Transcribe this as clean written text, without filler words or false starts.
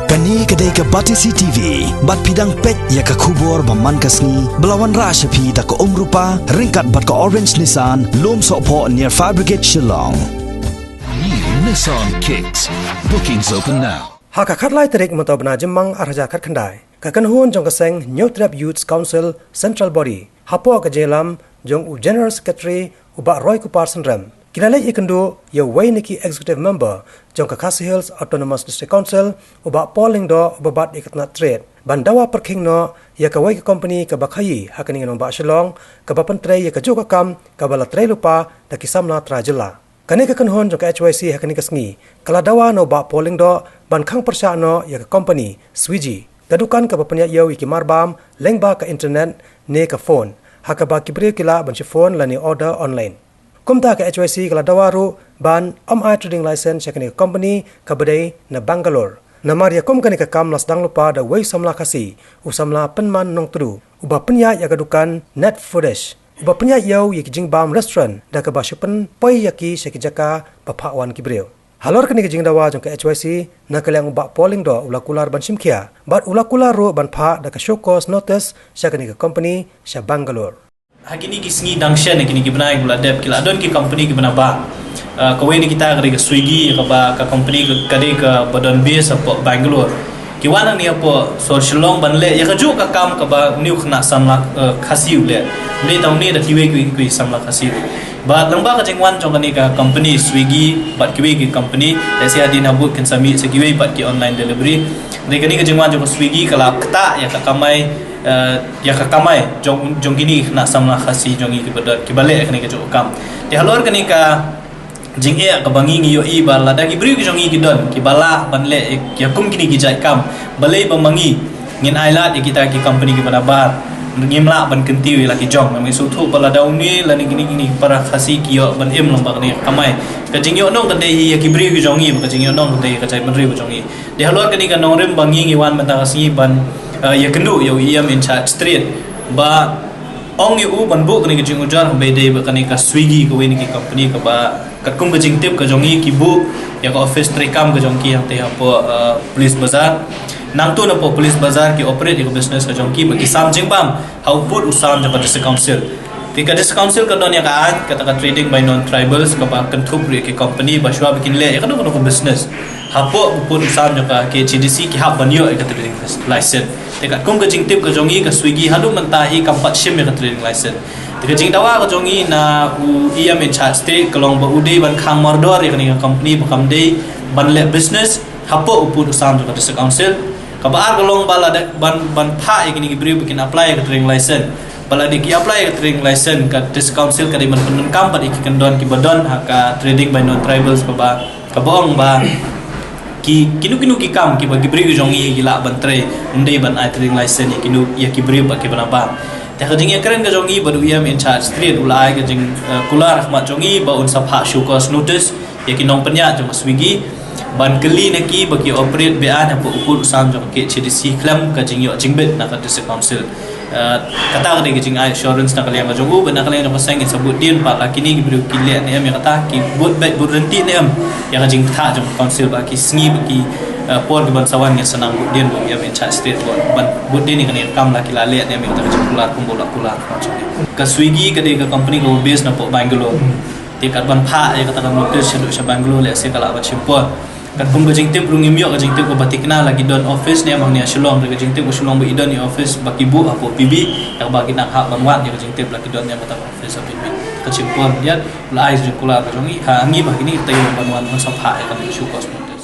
Kani kedai ke Batisi TV, bat pidang pet ya ke kubur baman kasni, belawan rashapi da ke rupa, ringkat bat ke Orange Nissan, lom sokpo near Fire Brigade Shillong. New Nissan Kicks. Bookings open now. Haka khatlai tarik mutabna jemang arja khat khandai. Ka kanhun jong kaseng New Trap Youth Council Central Body. Hapo ka jelam jong General Secretary uba Roy Kupar Sandram. Kinalai ikendu ya Wainiki Executive Member jong ka Khasi Hills Autonomous District Council uba polling do ubabat ikatna trade. Bandawa perking no ya ka Wai company ka bakhayi hakani ngong ba Shillong ka bapantre ya ka joka kam ka bala tre lupa da kisamna trajela. Kani ka kanhon jong ka HYC hakani ka sngi kala dawa no ba polling do ban khang persya no ya ka company Swiji kadukan ka bapanya yaw iki marbam lengba ka internet ne ka phone haka ba kibre kila ban phone lani order online. Kumta ka HYC kala dawaru ban MI trading license yakni company ka badai na Bangalore. Namar ya kum kani ka kam lasdang lupa da wei samla khasi usamla penman nong tru uba penya ya kadukan net footage uba penya yaw yaki jingbam restaurant da ka bashupen poi yaki shekijaka baphawan kibreu. Halor kani ka jingdawa jong ka HYC na kalyang uba polling do ulakular ban simkhia but ulakular ro ban pha da ka show cause notice shakani ka company sha Bangalore. Hakini kisngi dangshan hakini kibna gula dep kila don ki company kibna ba kawai ni kita kari ke Swiggy ka ba ka company kari ke badon base apo Bangalore kiwana ni apo so Shillong banle ya kaju ka kam ka ba new khna samla khasiu le ni taw ni da tiwe ki samla khasiu ba lamba ka jengwan jong ni ka company Swiggy bat kiwe ki company ese adina bu kan sami se kiwe bat ki online delivery ni ka jengwan jong Swiggy kala kta ya ka kamai ya ka kamai jong gini na samla khasi jong ki badot ki bale kani ka kam te halor kani ka jing e ka bangi ngi yo i bala da ki bri ki jong ki don ki bala banle ya kum kini ki jai kam bale ba mangi ngin aila di kita ki company ki bana bar ngimla ban kenti la ki jong nami su thu bala daun ni la ni gini para khasi ki yo ban em lamba kani kamai ka jing yo nong ka dei ya ki bri ki jong i ka jing yo nong ka dei ka jai ban ri jong i de halor kani ka nong rem bangi ngi wan mata khasi ban ya kendu ya iam in chat street ba ong yu ban bu kani jing ujar be dei ba kani ka Swiggy ko ni ki company ka ba kat kum ka jing tip ka jongi ki bu ya ka office trekam ka jong ki yang te apo police bazar nang tu na po police bazar ki operate ko business ka jong ki ba ki sam jing bam how put usam ja ka district council tika district council ka don ya ka an kata ka trading by non tribals ka ba kan thup ri ki company ba shwa bikin le ya ka no business hapo put usam ja ka ke CDC ki hab banyo ka trading license dekat kum ka jing tip ka jongi ka Swiggy hadu mentahi kampat sim ka trading license dekat jing dawa ka jongi na iam in chat state kalong ba ude ban khang mordor ya ka company ba kam dei ban le business hapo uput usam ka district council ka ba kalong bala ban pha ya kini bri bikin apply ka trading license bala di ki apply ka trading license ka district council ka di man penun kampat iki kendon ki badon ka trading by non tribals ba ka bong ba ki kinu ki kam ki bagi bri jongi gila bantre unde ban ai trading license kinu ya ki bri ba ki bana ba ta jing ya keren ka jongi badu iam in charge street ulai ka jing kula rahmat jongi ba un sapha show cause notice ya ki nong penya jong Swiggy ban keli na ki bagi operate be an apo upur sam jong ke CDC claim ka jing yo jingbet na ka district council kata ka jing ai assurance na kaliang jong u na kaliang ka sang sabut din pa lakini ki bri ki le ne am ya kata ki bot bet burenti ne am ya ka jing tha jong council ba ki sngi bagi por ki ban sawan ni sanang bot din bo ya ben chat state ban bot din ni kan kam la ki la le ne am ta ka kular kumbola kular ka Swiggy ka de ka company ko base na po Bangalore ti kat ban pha ya kata ka notice sa Bangalore le se kala ba chimpor kat kum ka jing tip rungim yo ka jing tip ko batikna lagi don office ne amang ni Shillong ka jing tip ko Shillong ba idon ni office baki bu apo PB ya bagi nak hak banwat ya ka jing tip lagi don ni mata office PB ka chimpor dia la ai jing kula ka jongi ha ngi ba kini tayo banwan sa pha ya ka show cosmetic